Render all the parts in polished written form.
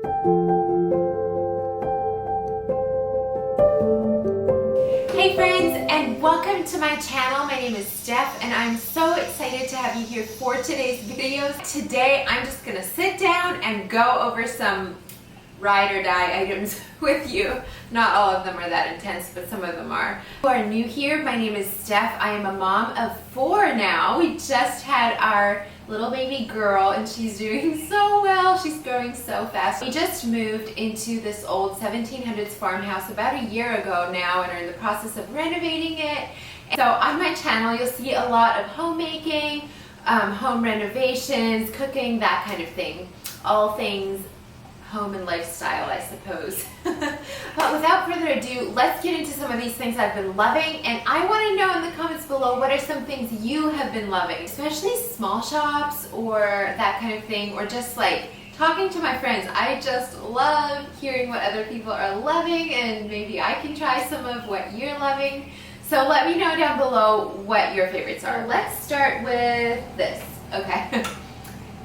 Hey friends, and welcome to my channel. My name is Steph and I'm so excited to have you here for today's videos. Today I'm just gonna sit down and go over some ride or die items with you. Not all of them are that intense, but some of them are. If you are new here, my name is Steph. I am a mom of 4 now. We just had our little baby girl and she's doing so well. She's growing so fast. We just moved into this old 1700s farmhouse about a year ago now and are in the process of renovating it. So on my channel you'll see a lot of homemaking, home renovations, cooking, that kind of thing. All things home and lifestyle, I suppose. But without further ado, let's get into some of these things I've been loving, and I want to know in the comments below what are some things you have been loving, especially small shops or that kind of thing, or just like talking to my friends. I just love hearing what other people are loving, and maybe I can try some of what you're loving. So let me know down below what your favorites are. Let's start with this. Okay.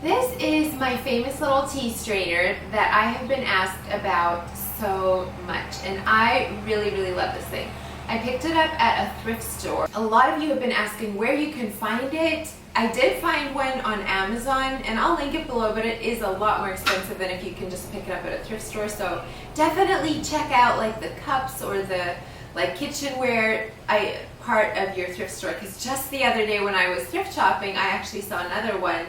This is my famous little tea strainer that I have been asked about so much, and I really, really love this thing. I picked it up at a thrift store. A lot of you have been asking where you can find it. I did find one on Amazon, and I'll link it below, but it is a lot more expensive than if you can just pick it up at a thrift store. So definitely check out like the cups or the like kitchenware part of your thrift store, because just the other day when I was thrift shopping, I actually saw another one.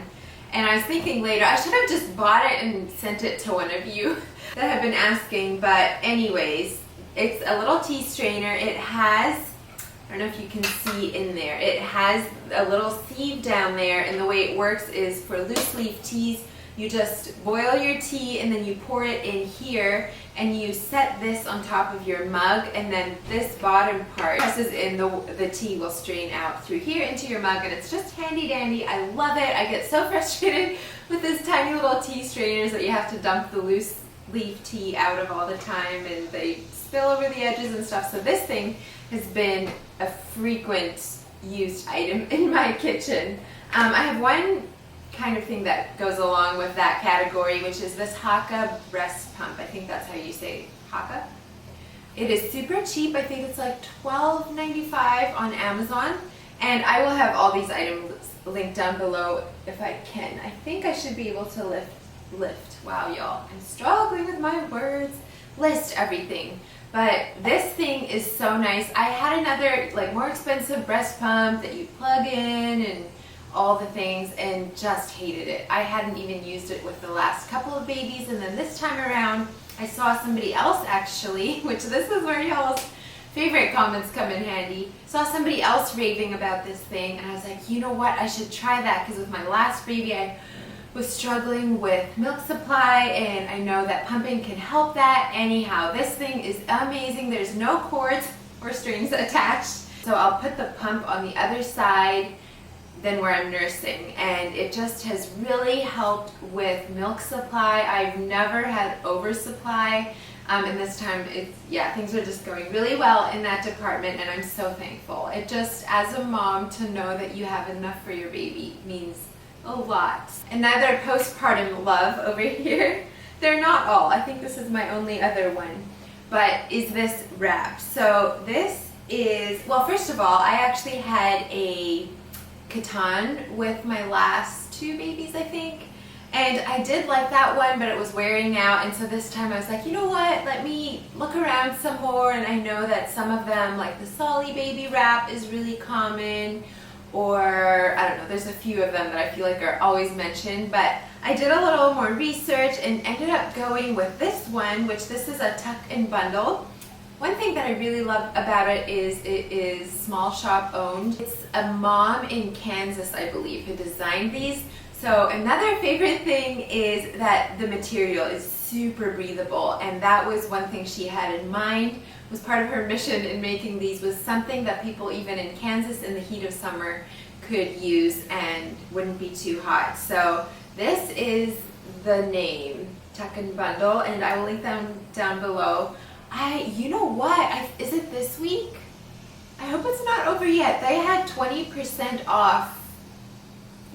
And I was thinking later, I should have just bought it and sent it to one of you that have been asking. But anyways, it's a little tea strainer. It has, I don't know if you can see in there, it has a little sieve down there, and the way it works is for loose leaf teas, you just boil your tea and then you pour it in here and you set this on top of your mug, and then this bottom part presses in, the tea will strain out through here into your mug, and it's just handy dandy. I love it. I get so frustrated with this tiny little tea strainers that you have to dump the loose leaf tea out of all the time and they spill over the edges and stuff. So this thing has been a frequent used item in my kitchen. I have one kind of thing that goes along with that category, which is this Haka breast pump. I think that's how you say Haka. It is super cheap. I think it's like $12.95 on Amazon, and I will have all these items linked down below if I can. I think I should be able to lift. Wow, y'all, I'm struggling with my words. List everything. But this thing is so nice. I had another like more expensive breast pump that you plug in and all the things, and just hated it. I hadn't even used it with the last couple of babies, and then this time around I saw somebody else actually, which this is where y'all's favorite comments come in handy, saw somebody else raving about this thing, and I was like, you know what, I should try that, because with my last baby I was struggling with milk supply, and I know that pumping can help that. Anyhow, this thing is amazing. There's no cords or strings attached, so I'll put the pump on the other side than where I'm nursing, and it just has really helped with milk supply. I've never had oversupply, and this time things are just going really well in that department, and I'm so thankful. It just, as a mom, to know that you have enough for your baby means a lot. Another postpartum love over here, they're not all, I think this is my only other one, but is this wrap. So this is, well, first of all, I actually had a Catan with my last 2 babies, I think, and I did like that one, but it was wearing out, and so this time I was like, you know what, let me look around some more. And I know that some of them, like the Solly baby wrap is really common, or I don't know, there's a few of them that I feel like are always mentioned, but I did a little more research and ended up going with this one, which this is a tuck and bundle. One thing that I really love about it is small shop owned. It's a mom in Kansas, I believe, who designed these. So another favorite thing is that the material is super breathable, and that was one thing she had in mind, was part of her mission in making these, was something that people even in Kansas in the heat of summer could use and wouldn't be too hot. So this is the name, Tuck and Bundle, and I will link them down below. You know what, is it this week? I hope it's not over yet. They had 20% off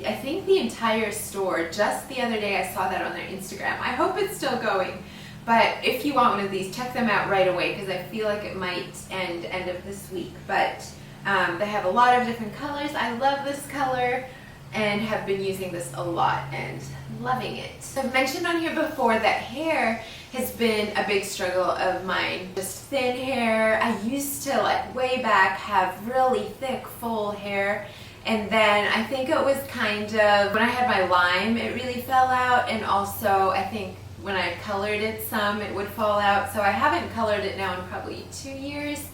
I think the entire store. Just the other day I saw that on their Instagram. I hope it's still going. But if you want one of these, check them out right away because I feel like it might end of this week. But they have a lot of different colors. I love this color and have been using this a lot and loving it. So I've mentioned on here before that hair has been a big struggle of mine. Just thin hair. I used to, like way back, have really thick, full hair. And then I think it was kind of, when I had my Lyme, it really fell out. And also I think when I colored it some, it would fall out. So I haven't colored it now in probably 2 years.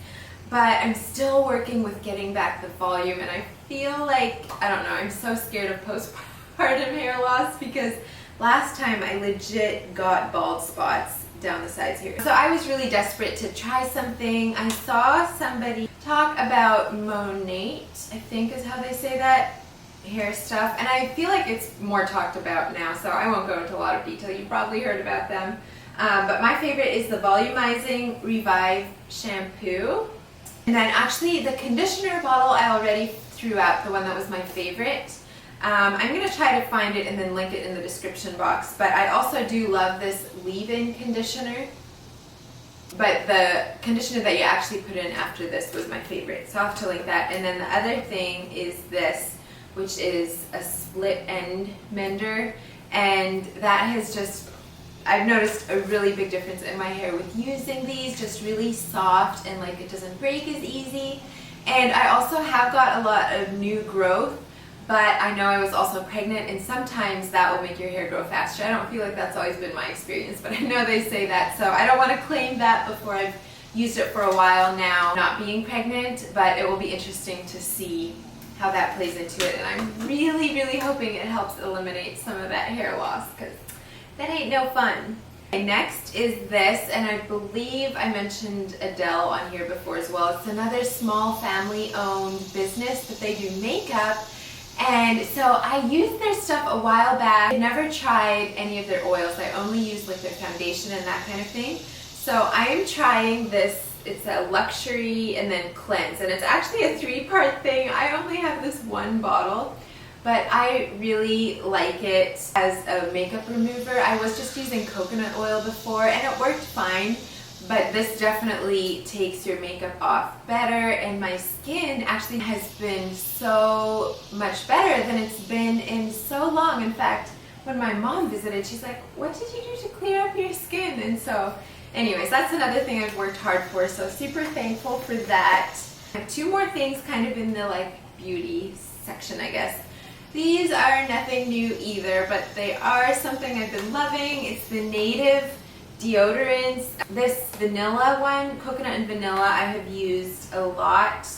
But I'm still working with getting back the volume. And I feel like, I don't know, I'm so scared of postpartum hair loss because last time I legit got bald spots down the sides here. So I was really desperate to try something. I saw somebody talk about Monate, I think is how they say that, hair stuff, and I feel like it's more talked about now, so I won't go into a lot of detail. You've probably heard about them. But my favorite is the Volumizing Revive Shampoo. And then actually the conditioner bottle I already threw out, the one that was my favorite. I'm going to try to find it and then link it in the description box. But I also do love this leave-in conditioner. But the conditioner that you actually put in after this was my favorite. So I'll have to link that. And then the other thing is this, which is a split End Mender. And that has just, I've noticed a really big difference in my hair with using these. Just really soft and like it doesn't break as easy. And I also have got a lot of new growth. But I know I was also pregnant, and sometimes that will make your hair grow faster. I don't feel like that's always been my experience, but I know they say that, so I don't want to claim that before I've used it for a while now, not being pregnant, but it will be interesting to see how that plays into it, and I'm really, really hoping it helps eliminate some of that hair loss, because that ain't no fun. Okay, next is this, and I believe I mentioned Adele on here before as well. It's another small family-owned business, but they do makeup. And so I used their stuff a while back. I never tried any of their oils. I only used like their foundation and that kind of thing. So I am trying this. It's a luxury and then cleanse. And it's actually a 3-part thing. I only have this one bottle. But I really like it as a makeup remover. I was just using coconut oil before and it worked fine. But this definitely takes your makeup off better, and my skin actually has been so much better than it's been in so long. In fact, when my mom visited, she's like, what did you do to clear up your skin? And so anyways, that's another thing I've worked hard for, so super thankful for that. I have 2 more things kind of in the like beauty section, I guess. These are nothing new either, but they are something I've been loving. It's the Native deodorants. This vanilla one, coconut and vanilla, I have used a lot.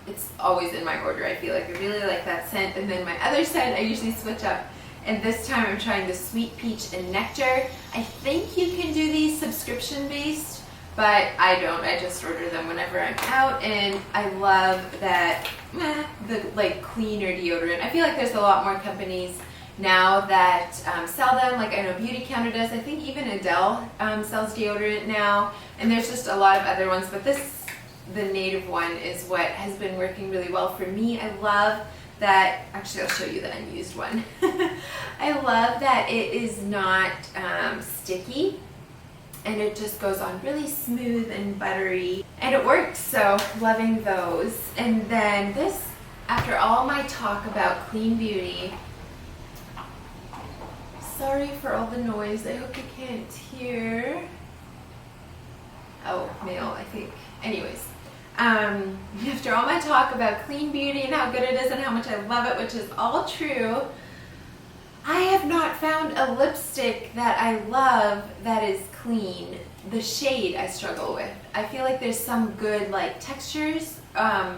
It's always in my order, I feel like. I really like that scent. And then my other scent I usually switch up, and this time I'm trying the sweet peach and nectar. I think you can do these subscription based, but I don't. I just order them whenever I'm out, and I love that the like cleaner deodorant. I feel like there's a lot more companies now that sell them, like I know Beauty Counter does. I think even Adele sells deodorant now, and there's just a lot of other ones, but this, the Native one, is what has been working really well for me. I love that, actually I'll show you the unused one. I love that it is not sticky, and it just goes on really smooth and buttery, and it works, so loving those. And then this, after all my talk about clean beauty, sorry for all the noise, I hope you can't hear. Oh, mail, I think. Anyways, after all my talk about clean beauty and how good it is and how much I love it, which is all true, I have not found a lipstick that I love that is clean. The shade I struggle with. I feel like there's some good like textures, or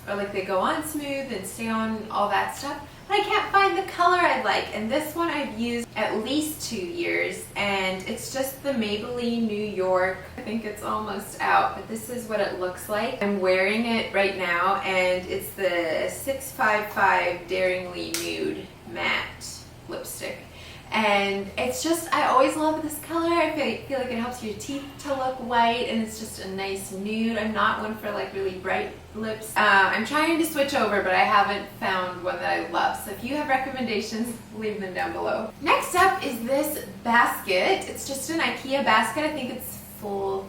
like they go on smooth and stay on, all that stuff. But I can't find the color I like, and this one I've used at least 2 years, and it's just the Maybelline New York. I think it's almost out, but this is what it looks like. I'm wearing it right now, and it's the 655 Daringly Nude Matte lipstick. And it's just, I always love this color. I feel like it helps your teeth to look white, and it's just a nice nude. I'm not one for like really bright lips. I'm trying to switch over, but I haven't found one that I love. So if you have recommendations, leave them down below. Next up is this basket. It's just an Ikea basket. I think it's full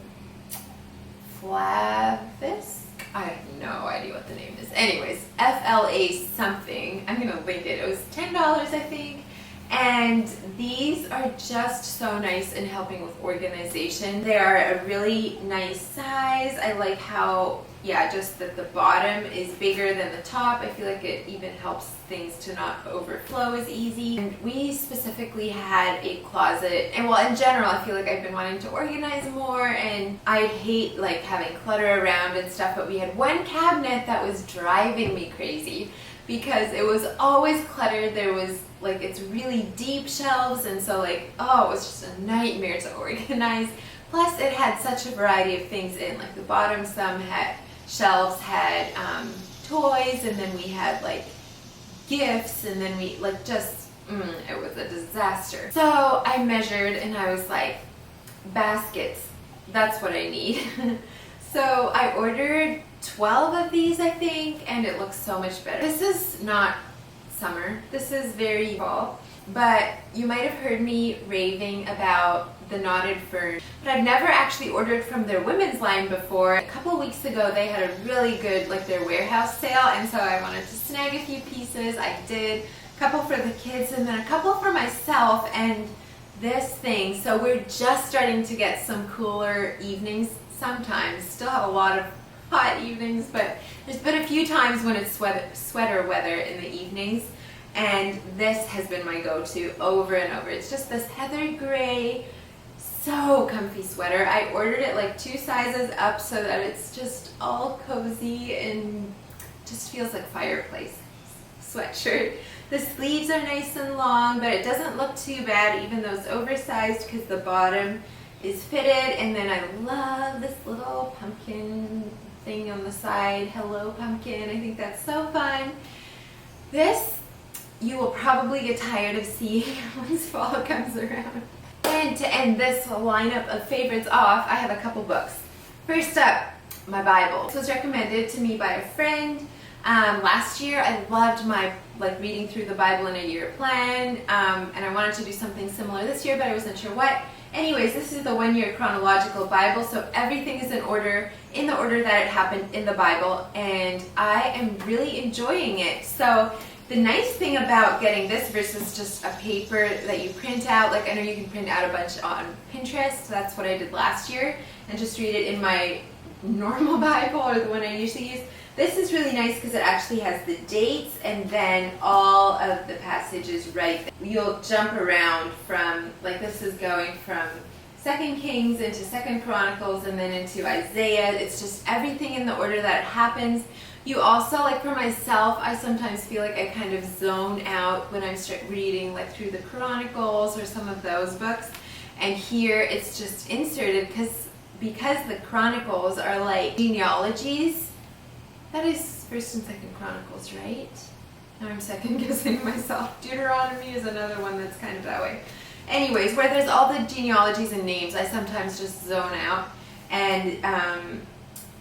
Flavis. I have no idea what the name is. Anyways, FLA something. I'm gonna link it. It was $10, I think. And these are just so nice in helping with organization. They are a really nice size. I like how, yeah, just that the bottom is bigger than the top. I feel like it even helps things to not overflow as easy. And we specifically had a closet, and well, in general, I feel like I've been wanting to organize more, and I hate like having clutter around and stuff, but we had one cabinet that was driving me crazy because it was always cluttered. There was like, it's really deep shelves, and so like, oh, it was just a nightmare to organize. Plus it had such a variety of things in, like the bottom shelves had toys, and then we had like gifts, and then we like just, it was a disaster. So I measured and I was like, baskets, that's what I need. So I ordered 12 of these, I think, and it looks so much better. This is not summer, this is very fall, but you might have heard me raving about the knotted fern, but I've never actually ordered from their women's line before. A couple weeks ago they had a really good, like their warehouse sale, and so I wanted to snag a few pieces. I did, a couple for the kids and then a couple for myself, and this thing, so we're just starting to get some cooler evenings sometimes. Still have a lot of hot evenings, but there's been a few times when it's sweater weather in the evenings, and this has been my go-to over and over. It's just this heather gray, so comfy sweater. I ordered it like 2 sizes up so that it's just all cozy and just feels like fireplace sweatshirt. The sleeves are nice and long, but it doesn't look too bad, even though it's oversized, because the bottom is fitted. And then I love this little pumpkin thing on the side. Hello pumpkin, I think that's so fun. This you will probably get tired of seeing once fall comes around. And to end this lineup of favorites off, I have a couple books. First up, my Bible. This was recommended to me by a friend. Last year I loved my reading through the Bible in a year plan, and I wanted to do something similar this year, but I wasn't sure what. Anyways, this is the 1-year chronological Bible, so everything is in the order that it happened in the Bible, and I am really enjoying it. So the nice thing about getting this versus just a paper that you print out, like I know you can print out a bunch on Pinterest, that's what I did last year, and just read it in my normal Bible, or the one I usually use. This is really nice because it actually has the dates and then all of the passages right there. You'll jump around from, like this is going from 2 Kings into 2 Chronicles and then into Isaiah. It's just everything in the order that it happens. You also, like for myself, I sometimes feel like I kind of zone out when I start reading like through the Chronicles or some of those books. And here it's just inserted because the Chronicles are like genealogies. That is 1st and 2nd Chronicles, right? Now I'm second guessing myself. Deuteronomy is another one that's kind of that way. Anyways, where there's all the genealogies and names, I sometimes just zone out. And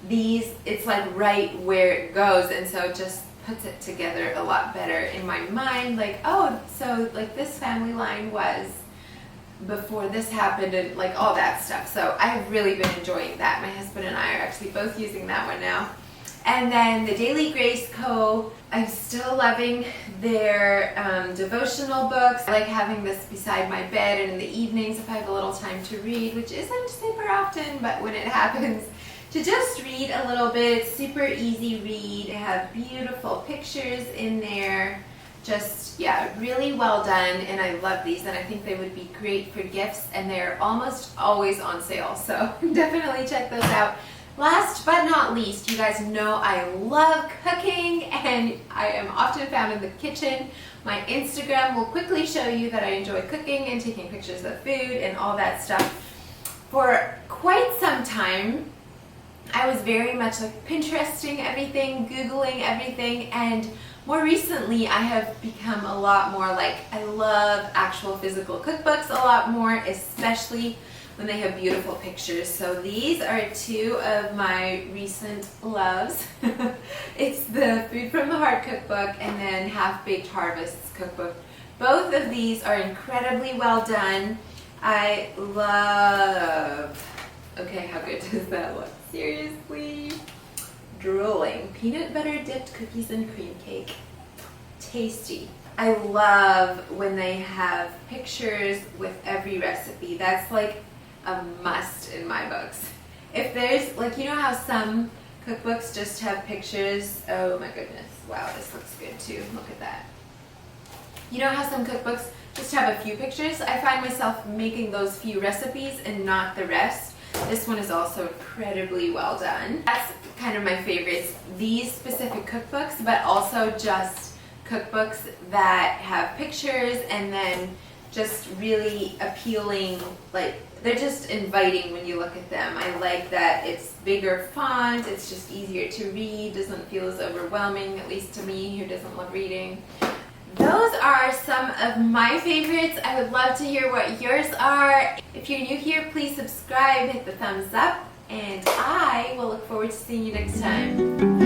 these, it's like right where it goes, and so it just puts it together a lot better in my mind. Like, oh, so like this family line was before this happened, and like all that stuff. So I've really been enjoying that. My husband and I are actually both using that one now. And then the Daily Grace Co. I'm still loving their devotional books. I like having this beside my bed, and in the evenings if I have a little time to read, which isn't super often, but when it happens, to just read a little bit. It's super easy read. They have beautiful pictures in there. Just, yeah, really well done, and I love these, and I think they would be great for gifts, and they're almost always on sale, so definitely check those out. Last but not least, you guys know I love cooking, and I am often found in the kitchen. My Instagram will quickly show you that I enjoy cooking and taking pictures of food and all that stuff. For quite some time, I was very much like Pinteresting everything, Googling everything, and More recently, I have become a lot more like, I love actual physical cookbooks a lot more, especially when they have beautiful pictures. So these are two of my recent loves. It's the Food from the Heart cookbook and then Half Baked Harvests cookbook. Both of these are incredibly well done. I love, okay, how good does that look? Seriously. Drooling. Peanut butter dipped cookies and cream cake. Tasty. I love when they have pictures with every recipe. That's like a must in my books. If there's, like, you know how some cookbooks just have pictures? Oh my goodness. Wow, this looks good too. Look at that. You know how some cookbooks just have a few pictures? I find myself making those few recipes and not the rest. This one is also incredibly well done. That's kind of my favorites. These specific cookbooks, but also just cookbooks that have pictures and then just really appealing, like they're just inviting when you look at them. I like that it's bigger font, it's just easier to read, doesn't feel as overwhelming, at least to me who doesn't love reading. Those are some of my favorites. I would love to hear what yours are. If you're new here, please subscribe, hit the thumbs up, and I will look forward to seeing you next time.